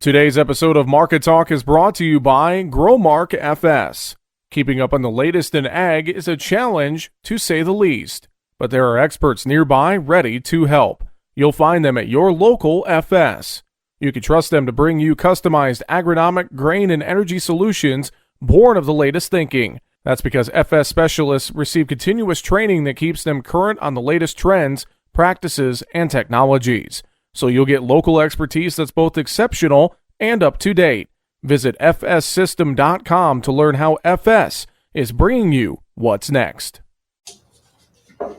Today's episode of Market Talk is brought to you by GrowMark FS. Keeping up on the latest in ag is a challenge, to say the least, but there are experts nearby ready to help. You'll find them at your local FS. You can trust them to bring you customized agronomic, grain, and energy solutions born of the latest thinking. That's because FS specialists receive continuous training that keeps them current on the latest trends, practices, and technologies. So you'll get local expertise that's both exceptional and up to date. Visit fssystem.com to learn how FS is bringing you what's next.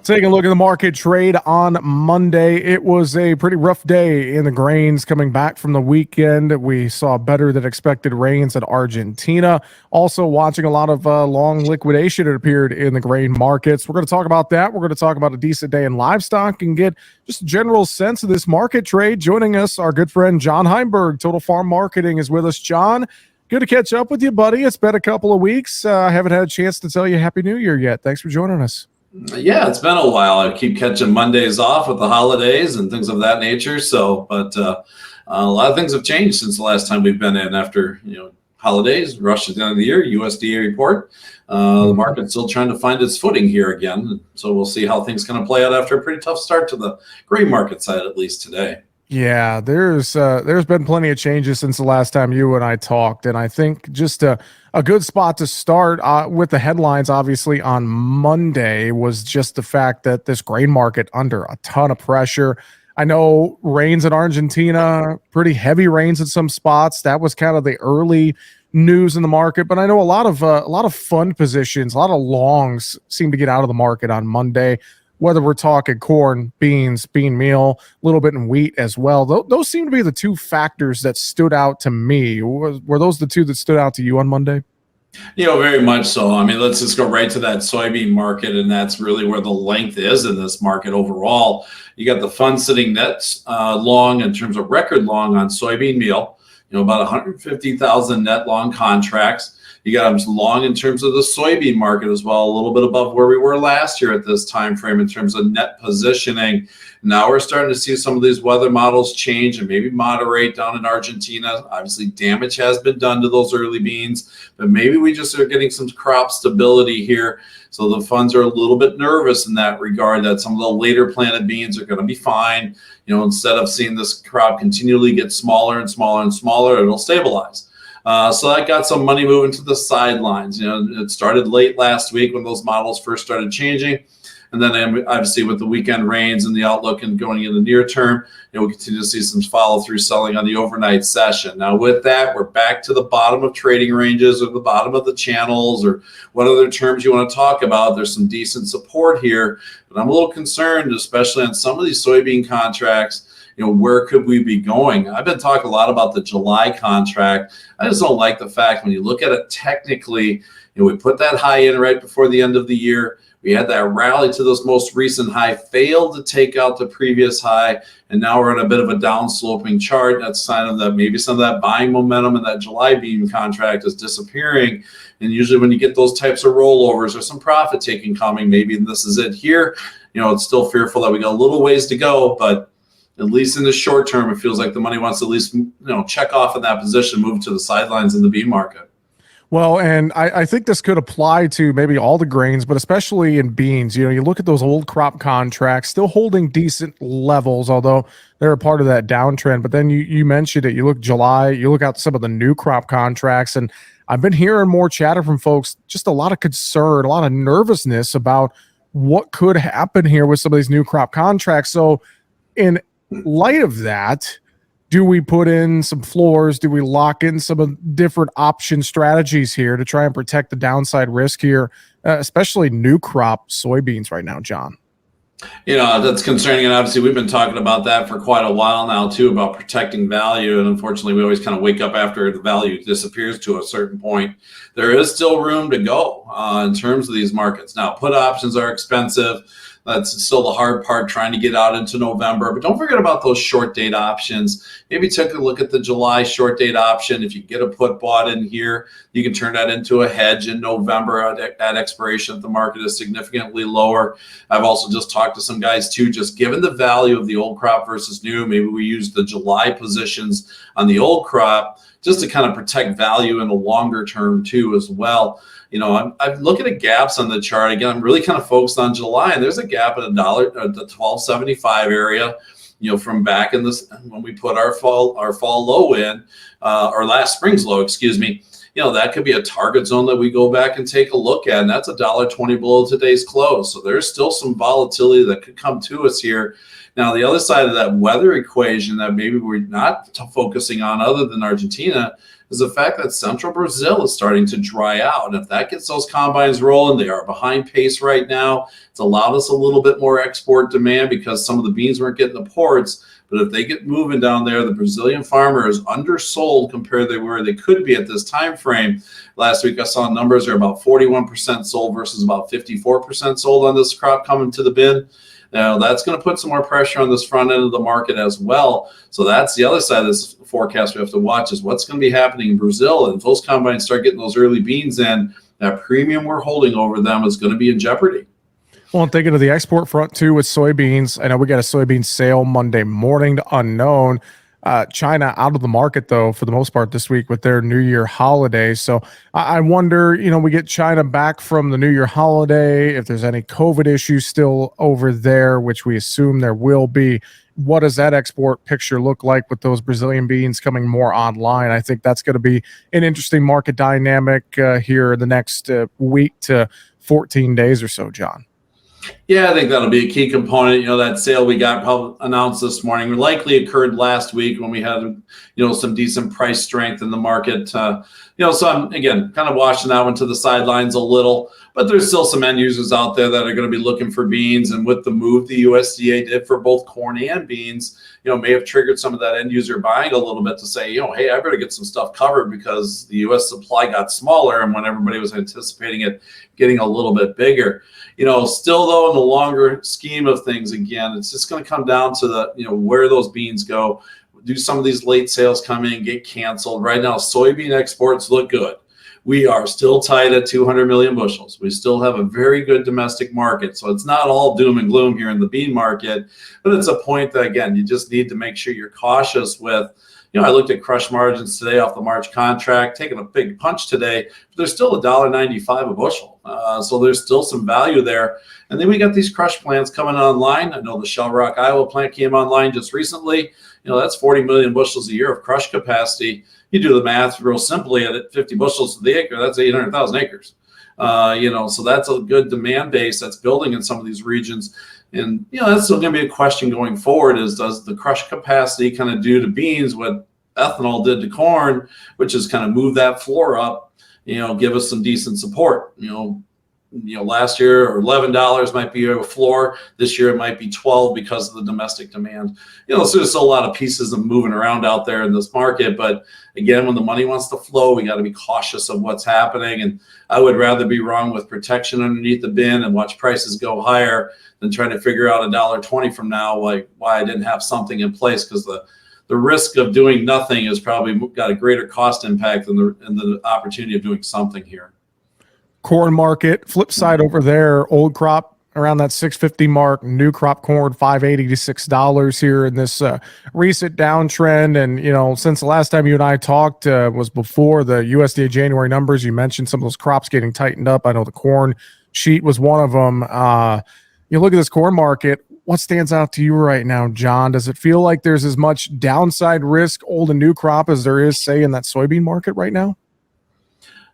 Taking a look at the market trade on Monday, it was a pretty rough day in the grains coming back from the weekend. We saw better than expected rains in Argentina. Also watching a lot of long liquidation, it appeared, in the grain markets. We're going to talk about that. We're going to talk about a decent day in livestock and get just a general sense of this market trade. Joining us, our good friend John Heinberg, Total Farm Marketing, is with us. John, good to catch up with you, buddy. It's been a couple of weeks. I haven't had a chance to tell you Happy New Year yet. Thanks for joining us. Yeah, it's been a while. I keep catching Mondays off with the holidays and things of that nature. But a lot of things have changed since the last time we've been in after, holidays, rush at the end of the year, USDA report. The market's still trying to find its footing here again. So we'll see how things kind of play out after a pretty tough start to the grain market side, at least today. Yeah, there's been plenty of changes since the last time you and I talked, and I think just a good spot to start with the headlines, obviously, on Monday was just the fact that this grain market under a ton of pressure. I know rains in Argentina, pretty heavy rains in some spots. That was kind of the early news in the market, but I know a lot of fund positions, a lot of longs seem to get out of the market on Monday. Whether we're talking corn, beans, bean meal, a little bit in wheat as well. Those seem to be the two factors that stood out to me. Were those the two that stood out to you on Monday? Very much so. I mean, let's just go right to that soybean market, and that's really where the length is in this market overall. You got the fund sitting net long in terms of record long on soybean meal, about 150,000 net long contracts. You got them long in terms of the soybean market as well, a little bit above where we were last year at this time frame in terms of net positioning. Now we're starting to see some of these weather models change and maybe moderate down in Argentina. Obviously, damage has been done to those early beans, but maybe we just are getting some crop stability here. So the funds are a little bit nervous in that regard that some of the later planted beans are going to be fine. Instead of seeing this crop continually get smaller and smaller and smaller, it'll stabilize. So that got some money moving to the sidelines. It started late last week when those models first started changing. And then obviously with the weekend rains and the outlook and going in the near term, we continue to see some follow through selling on the overnight session. Now with that, we're back to the bottom of trading ranges or the bottom of the channels or what other terms you want to talk about. There's some decent support here, but I'm a little concerned, especially on some of these soybean contracts. Where could we be going? I've been talking a lot about the July contract. I just don't like the fact when you look at it technically, we put that high in right before the end of the year. We had that rally to this most recent high, failed to take out the previous high, and now we're in a bit of a downsloping chart. That's a sign of that maybe some of that buying momentum in that July bean contract is disappearing. And usually when you get those types of rollovers or some profit taking coming, maybe this is it here. It's still fearful that we got a little ways to go, but at least in the short term, it feels like the money wants to at least check off in that position, move to the sidelines in the bean market. Well, and I think this could apply to maybe all the grains, but especially in beans. You look at those old crop contracts still holding decent levels, although they're a part of that downtrend. But then you mentioned it. You look July, you look at some of the new crop contracts, and I've been hearing more chatter from folks, just a lot of concern, a lot of nervousness about what could happen here with some of these new crop contracts. So in light of that, do we put in some floors? Do we lock in some different option strategies here to try and protect the downside risk here, especially new crop soybeans right now, John? That's concerning. And obviously, we've been talking about that for quite a while now, too, about protecting value. And unfortunately, we always kind of wake up after the value disappears to a certain point. There is still room to go in terms of these markets. Now, put options are expensive. That's still the hard part, trying to get out into November. But don't forget about those short date options. Maybe take a look at the July short date option. If you get a put bought in here, you can turn that into a hedge in November at expiration if the market is significantly lower. I've also just talked to some guys too, just given the value of the old crop versus new, maybe we use the July positions on the old crop, just to kind of protect value in the longer term too as well. I'm looking at gaps on the chart. Again, I'm really kind of focused on July, and there's a gap at the 1275 area, from back in this, when we put our fall low in, or last spring's low, excuse me. That could be a target zone that we go back and take a look at, and that's $1.20 below today's close. So there's still some volatility that could come to us here. Now, the other side of that weather equation that maybe we're not focusing on, other than Argentina, is the fact that central Brazil is starting to dry out. And if that gets those combines rolling, they are behind pace right now. It's allowed us a little bit more export demand because some of the beans weren't getting the ports. But if they get moving down there, the Brazilian farmer is undersold compared to where they could be at this time frame. Last week I saw numbers are about 41% sold versus about 54% sold on this crop coming to the bin. Now that's going to put some more pressure on this front end of the market as well. So that's the other side of this forecast we have to watch, is what's going to be happening in Brazil. And if those combines start getting those early beans in, that premium we're holding over them is going to be in jeopardy. Well, I'm thinking of the export front too with soybeans. I know we got a soybean sale Monday morning to unknown. China out of the market, though, for the most part this week with their New Year holiday. So I wonder, we get China back from the New Year holiday, if there's any COVID issues still over there, which we assume there will be. What does that export picture look like with those Brazilian beans coming more online? I think that's going to be an interesting market dynamic here in the next week to 14 days or so, John. Yeah, I think that'll be a key component. That sale we got announced this morning likely occurred last week when we had, some decent price strength in the market. So I'm, again, kind of watching that one to the sidelines a little, but there's still some end users out there that are going to be looking for beans. And with the move the USDA did for both corn and beans, may have triggered some of that end user buying a little bit to say, hey, I better get some stuff covered because the U.S. supply got smaller, and when everybody was anticipating it getting a little bit bigger. Still though, in the longer scheme of things, again, it's just going to come down to the, where those beans go. Do some of these late sales come in, get canceled? Right now, soybean exports look good. We are still tight at 200 million bushels. We still have a very good domestic market. So it's not all doom and gloom here in the bean market, but it's a point that, again, you just need to make sure you're cautious with. I looked at crush margins today off the March contract, taking a big punch today, but there's still $1.95 a bushel. So there's still some value there. And then we got these crush plants coming online. I know the Shell Rock, Iowa plant came online just recently. That's 40 million bushels a year of crush capacity. You do the math real simply at 50 bushels to the acre, that's 800,000 acres. So that's a good demand base that's building in some of these regions. And, that's still going to be a question going forward, is does the crush capacity kind of do to beans what ethanol did to corn, which is kind of move that floor up, give us some decent support. Last year or $11 might be a floor. This year it might be 12 because of the domestic demand. So there's a lot of pieces of moving around out there in this market. But again, when the money wants to flow, we got to be cautious of what's happening. And I would rather be wrong with protection underneath the bin and watch prices go higher than trying to figure out $1.20 from now why I didn't have something in place, because the risk of doing nothing has probably got a greater cost impact than the opportunity of doing something here. Corn market, flip side over there, old crop around that 650 mark, new crop corn $5.80 to $6 here in this recent downtrend. And since the last time you and I talked was before the USDA January numbers, you mentioned some of those crops getting tightened up. I know the corn sheet was one of them. You look at this corn market, what stands out to you right now, John? Does it feel like there's as much downside risk, old and new crop, as there is, say, in that soybean market right now?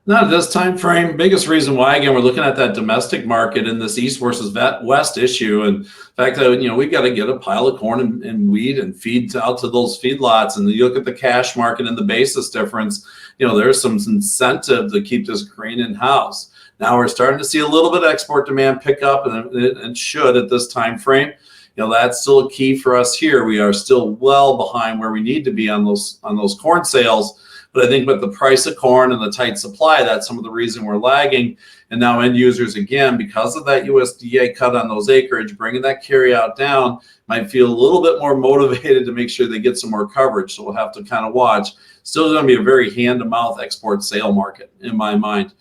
Not at this time frame. Biggest reason why, again, we're looking at that domestic market in this east versus west issue, and the fact that we've got to get a pile of corn and wheat and feed out to those feedlots. And you look at the cash market and the basis difference. There's some incentive to keep this grain in house. Now we're starting to see a little bit of export demand pick up, and should at this time frame. That's still a key for us here. We are still well behind where we need to be on those corn sales. But I think with the price of corn and the tight supply, that's some of the reason we're lagging. And now end users, again, because of that USDA cut on those acreage, bringing that carryout down, might feel a little bit more motivated to make sure they get some more coverage. So we'll have to kind of watch. Still going to be a very hand-to-mouth export sale market in my mind.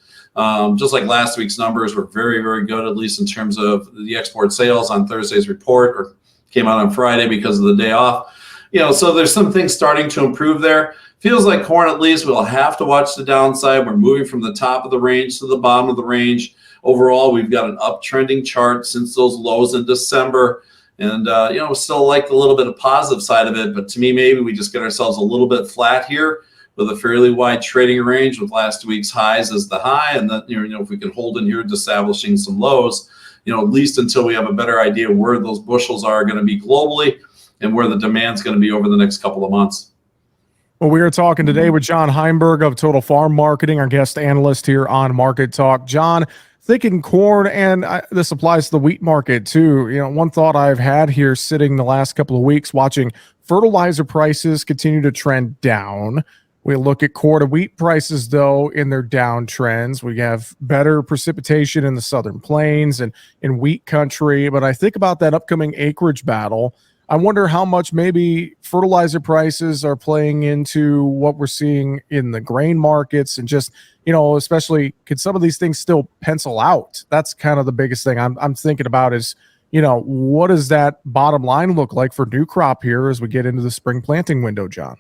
Just like last week's numbers were very, very good, at least in terms of the export sales on Thursday's report, or came out on Friday because of the day off. So there's some things starting to improve there. Feels like corn, at least, we'll have to watch the downside. We're moving from the top of the range to the bottom of the range. Overall, we've got an uptrending chart since those lows in December. And, still like a little bit of positive side of it. But to me, maybe we just get ourselves a little bit flat here with a fairly wide trading range with last week's highs as the high. And then, if we can hold in here, establishing some lows, at least until we have a better idea where those bushels are going to be globally and where the demand's going to be over the next couple of months. Well, we are talking today with John Heinberg of Total Farm Marketing, our guest analyst here on Market Talk. John, thinking corn, and this applies to the wheat market too. One thought I've had here sitting the last couple of weeks watching fertilizer prices continue to trend down. We look at corn and wheat prices, though, in their downtrends. We have better precipitation in the southern plains and in wheat country. But I think about that upcoming acreage battle. I wonder how much maybe fertilizer prices are playing into what we're seeing in the grain markets, and just, especially, could some of these things still pencil out? That's kind of the biggest thing I'm thinking about is, what does that bottom line look like for new crop here as we get into the spring planting window, John?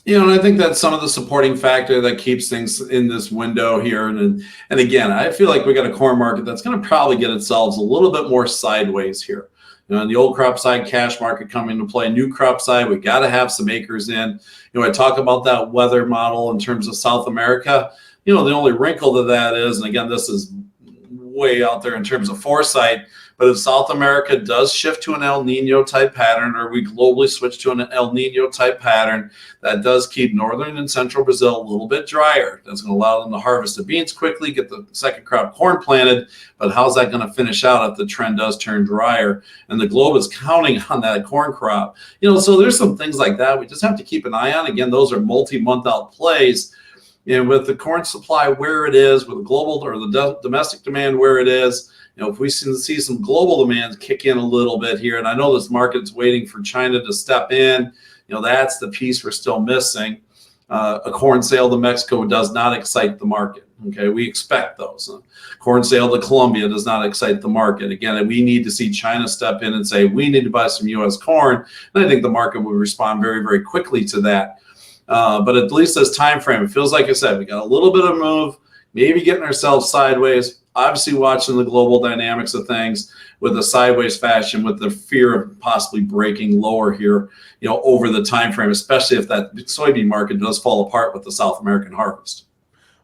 And I think that's some of the supporting factor that keeps things in this window here. And again, I feel like we got a corn market that's going to probably get itself a little bit more sideways here. On the old crop side, cash market coming into play. New crop side, we got to have some acres in. I talk about that weather model in terms of South America. The only wrinkle to that is, and again, this is way out there in terms of foresight, but if South America does shift to an El Nino type pattern, or we globally switch to an El Nino type pattern, that does keep northern and central Brazil a little bit drier. That's going to allow them to harvest the beans quickly, get the second crop corn planted. But how's that going to finish out if the trend does turn drier? And the globe is counting on that corn crop. So there's some things like that we just have to keep an eye on. Again, those are multi-month out plays. And with the corn supply where it is, with the global or the domestic demand where it is, if we see some global demand kick in a little bit here, and I know this market's waiting for China to step in, that's the piece we're still missing. A corn sale to Mexico does not excite the market. Okay, we expect those. Corn sale to Colombia does not excite the market. Again, we need to see China step in and say, we need to buy some U.S. corn. And I think the market will respond very, very quickly to that. But at least this time frame, it feels like I said, we got a little bit of move, maybe getting ourselves sideways. Obviously watching the global dynamics of things with a sideways fashion, with the fear of possibly breaking lower here, over the time frame, especially if that soybean market does fall apart with the South American harvest.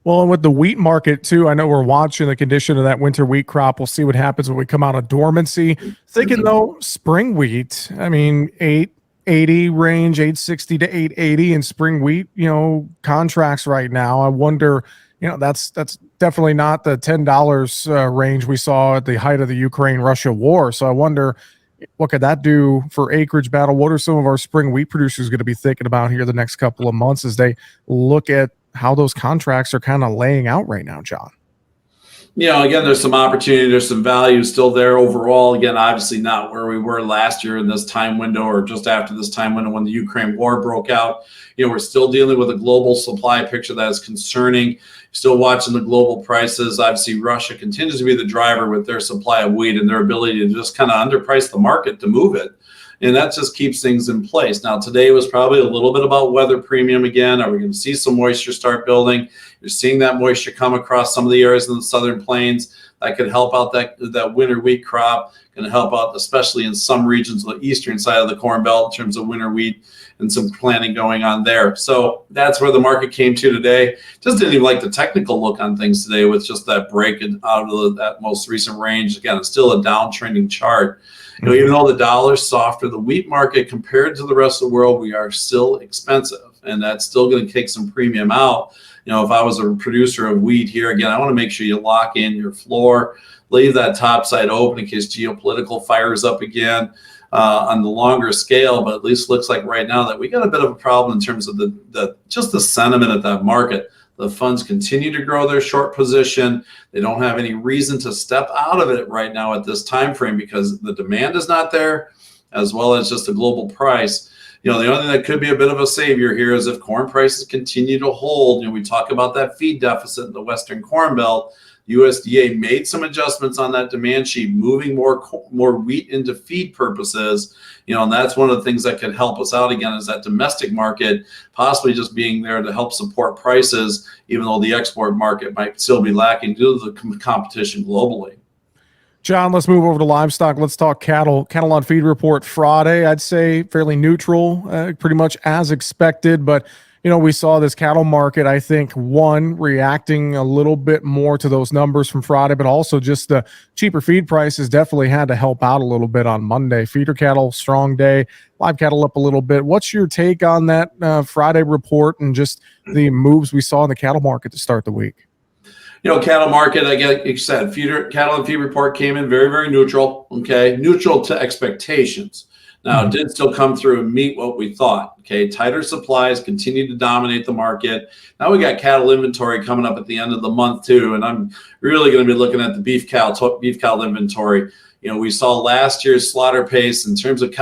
Well, and with the wheat market too, I know we're watching the condition of that winter wheat crop. We'll see what happens when we come out of dormancy. Thinking though, spring wheat, 880 range, 860 to 880 in spring wheat, contracts right now. I wonder, that's definitely not the $10 range we saw at the height of the Ukraine-Russia war. So I wonder, what could that do for acreage battle? What are some of our spring wheat producers going to be thinking about here the next couple of months as they look at how those contracts are kind of laying out right now, John? Again, there's some opportunity, there's some value still there overall. Again, obviously not where we were last year in this time window, or just after this time window when the Ukraine war broke out. We're still dealing with a global supply picture that is concerning. Still watching the global prices. Obviously, Russia continues to be the driver with their supply of wheat and their ability to just kind of underprice the market to move it. And that just keeps things in place. Now, today was probably a little bit about weather premium again. Are we going to see some moisture start building? You're seeing that moisture come across some of the areas in the southern plains. That could help out that winter wheat crop. Going to help out, especially in some regions of the eastern side of the Corn Belt in terms of winter wheat and some planting going on there. So that's where the market came to today. Just didn't even like the technical look on things today with just that break out of that most recent range. Again, it's still a downtrending chart. Even though the dollar's softer, the wheat market compared to the rest of the world, we are still expensive, and that's still going to take some premium out. If I was a producer of wheat here, again, I want to make sure you lock in your floor, leave that top side open in case geopolitical fires up again on the longer scale. But at least looks like right now that we got a bit of a problem in terms of just the sentiment of that market. The funds continue to grow their short position. They don't have any reason to step out of it right now at this time frame because the demand is not there, as well as just the global price. The only thing that could be a bit of a savior here is if corn prices continue to hold. We talk about that feed deficit in the Western Corn Belt. USDA made some adjustments on that demand sheet, moving more wheat into feed purposes, and that's one of the things that could help us out again, is that domestic market possibly just being there to help support prices, even though the export market might still be lacking due to the competition globally. John, let's move over to livestock. Let's talk cattle. Cattle on feed report Friday, I'd say fairly neutral, pretty much as expected. But, we saw this cattle market, I think, one, reacting a little bit more to those numbers from Friday, but also just the cheaper feed prices definitely had to help out a little bit on Monday. Feeder cattle, strong day. Live cattle up a little bit. What's your take on that Friday report and just the moves we saw in the cattle market to start the week? Cattle market, like you said, cattle and feed report came in very, very neutral. Okay, neutral to expectations. Now, it did still come through and meet what we thought. Okay, tighter supplies continue to dominate the market. Now we got cattle inventory coming up at the end of the month too, and I'm really going to be looking at the beef cow inventory. We saw last year's slaughter pace in terms of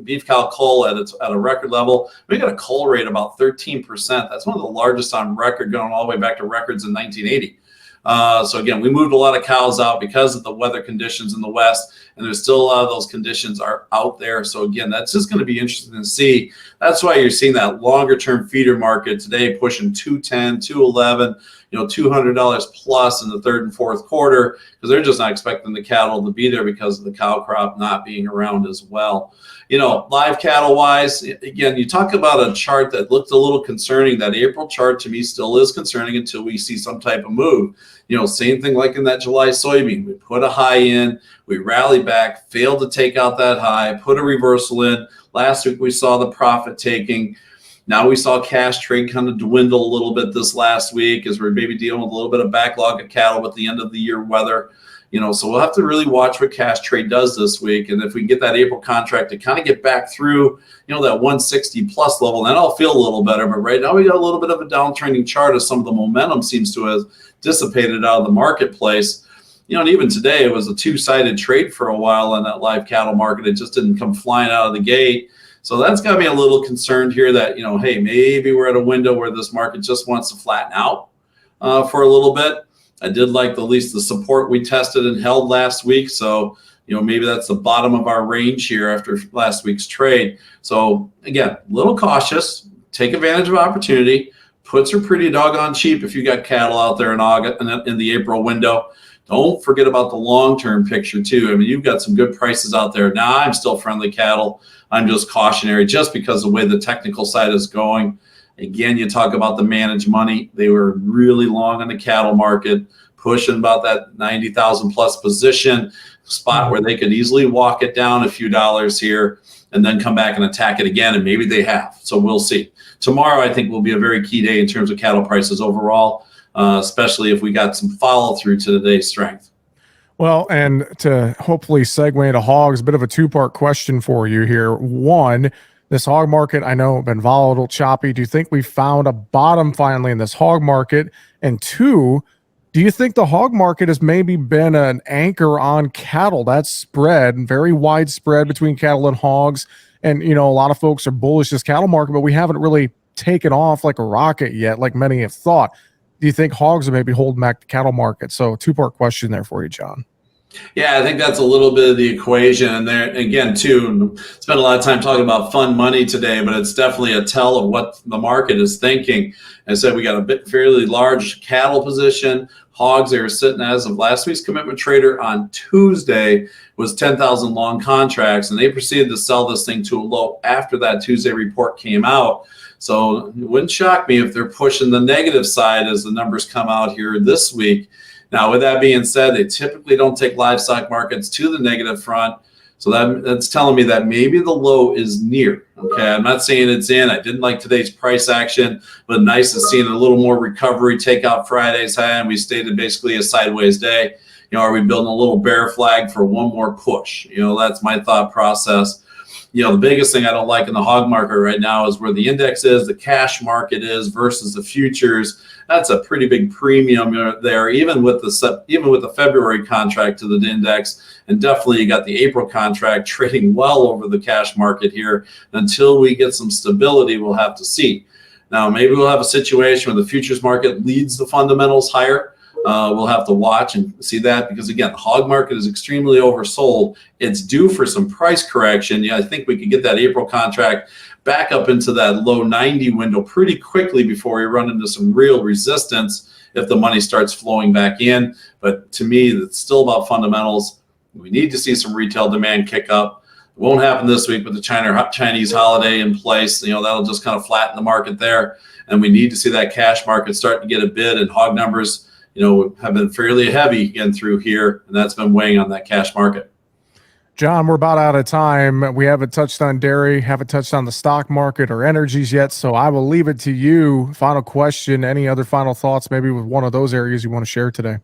beef cow cull at a record level. We got a cull rate about 13%. That's one of the largest on record, going all the way back to records in 1980. So again, we moved a lot of cows out because of the weather conditions in the West, and there's still a lot of those conditions are out there. So again, that's just going to be interesting to see. That's why you're seeing that longer term feeder market today pushing 210, 211, $200 plus in the third and fourth quarter, because they're just not expecting the cattle to be there because of the cow crop not being around as well. Live cattle wise, again, you talk about a chart that looked a little concerning. That April chart to me still is concerning until we see some type of move. Same thing like in that July soybean. We put a high in, we rallied back, failed to take out that high, put a reversal in. Last week we saw the profit taking. Now we saw cash trade kind of dwindle a little bit this last week as we're maybe dealing with a little bit of backlog of cattle with the end of the year weather. So we'll have to really watch what cash trade does this week. And if we can get that April contract to kind of get back through, that 160 plus level, then I'll feel a little better. But right now we got a little bit of a downtrending chart as some of the momentum seems to have dissipated out of the marketplace. And even today it was a two-sided trade for a while on that live cattle market. It just didn't come flying out of the gate. So that's got me a little concerned here that, hey, maybe we're at a window where this market just wants to flatten out for a little bit. I did like at least the support we tested and held last week. So, maybe that's the bottom of our range here after last week's trade. So again, a little cautious, take advantage of opportunity. Puts are pretty doggone cheap if you got cattle out there in August in the April window. Don't forget about the long-term picture too. I mean, you've got some good prices out there. Now I'm still friendly cattle. I'm just cautionary just because of the way the technical side is going. Again, you talk about the managed money. They were really long on the cattle market, pushing about that 90,000 plus position spot where they could easily walk it down a few dollars here and then come back and attack it again. And maybe they have. So we'll see. Tomorrow, I think, will be a very key day in terms of cattle prices overall, especially if we got some follow through to today's strength. Well, and to hopefully segue into hogs, a bit of a two-part question for you here. One, this hog market, I know, been volatile, choppy. Do you think we found a bottom finally in this hog market? And two, do you think the hog market has maybe been an anchor on cattle? That spread, very wide spread between cattle and hogs. And, a lot of folks are bullish this cattle market, but we haven't really taken off like a rocket yet, like many have thought. Do you think hogs are maybe holding back the cattle market? So two-part question there for you, John. Yeah, I think that's a little bit of the equation. And there, again, too, spent a lot of time talking about fund money today, but it's definitely a tell of what the market is thinking. I said we got a fairly large cattle position. Hogs, they were sitting as of last week's commitment trader on Tuesday was 10,000 long contracts, and they proceeded to sell this thing to a low after that Tuesday report came out. So it wouldn't shock me if they're pushing the negative side as the numbers come out here this week. Now, with that being said, they typically don't take livestock markets to the negative front. So that's telling me that maybe the low is near. Okay, I'm not saying it's in. I didn't like today's price action, but nice to see a little more recovery take out Friday's high, and we stayed in basically a sideways day. Are we building a little bear flag for one more push? That's my thought process. The biggest thing I don't like in the hog market right now is where the index is, the cash market is versus the futures. That's a pretty big premium there, even with the February contract to the index, and definitely you got the April contract trading well over the cash market here. Until we get some stability, we'll have to see. Now, maybe we'll have a situation where the futures market leads the fundamentals higher. We'll have to watch and see that because, again, the hog market is extremely oversold. It's due for some price correction. Yeah, I think we could get that April contract back up into that low 90 window pretty quickly before we run into some real resistance if the money starts flowing back in. But to me, it's still about fundamentals. We need to see some retail demand kick up. It won't happen this week with the Chinese holiday in place. That'll just kind of flatten the market there. And we need to see that cash market start to get a bid, and hog numbers have been fairly heavy again through here, and that's been weighing on that cash market. John, we're about out of time. We haven't touched on dairy, haven't touched on the stock market or energies yet, so I will leave it to you. Final question, any other final thoughts maybe with one of those areas you want to share today?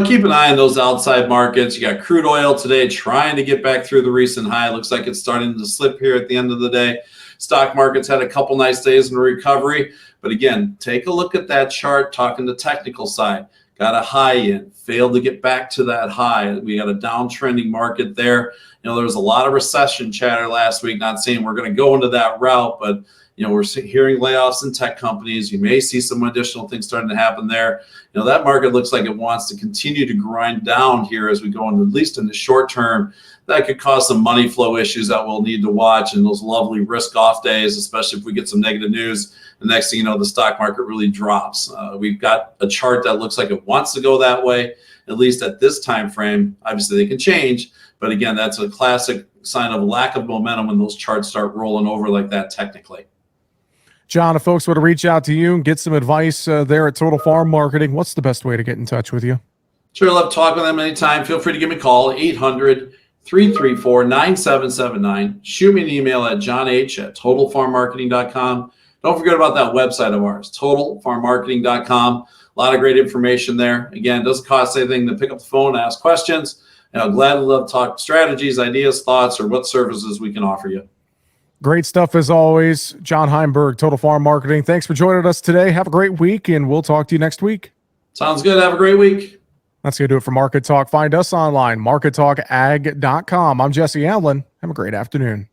Keep an eye on those outside markets. You got crude oil today trying to get back through the recent high. Looks like it's starting to slip here at the end of the day. Stock markets had a couple nice days in recovery. But again, take a look at that chart, talking the technical side. Got a high in, failed to get back to that high. We got a downtrending market there. There was a lot of recession chatter last week, not saying we're going to go into that route, but we're hearing layoffs in tech companies. You may see some additional things starting to happen there. That market looks like it wants to continue to grind down here as we go into, at least in the short term. That could cause some money flow issues that we'll need to watch, and those lovely risk off days, especially if we get some negative news. The next thing you know, the stock market really drops. We've got a chart that looks like it wants to go that way, at least at this time frame. Obviously, they can change, but again, that's a classic sign of lack of momentum when those charts start rolling over like that technically. John, if folks were to reach out to you and get some advice there at Total Farm Marketing, what's the best way to get in touch with you? Sure, love to talk with them anytime. Feel free to give me a call, 800-334-9779. Shoot me an email at johnh@totalfarmmarketing.com. Don't forget about that website of ours, totalfarmmarketing.com. A lot of great information there. Again, it doesn't cost anything to pick up the phone and ask questions. And I'll gladly love to talk strategies, ideas, thoughts, or what services we can offer you. Great stuff as always. John Heinberg, Total Farm Marketing. Thanks for joining us today. Have a great week, and we'll talk to you next week. Sounds good. Have a great week. That's going to do it for Market Talk. Find us online, markettalkag.com. I'm Jesse Allen. Have a great afternoon.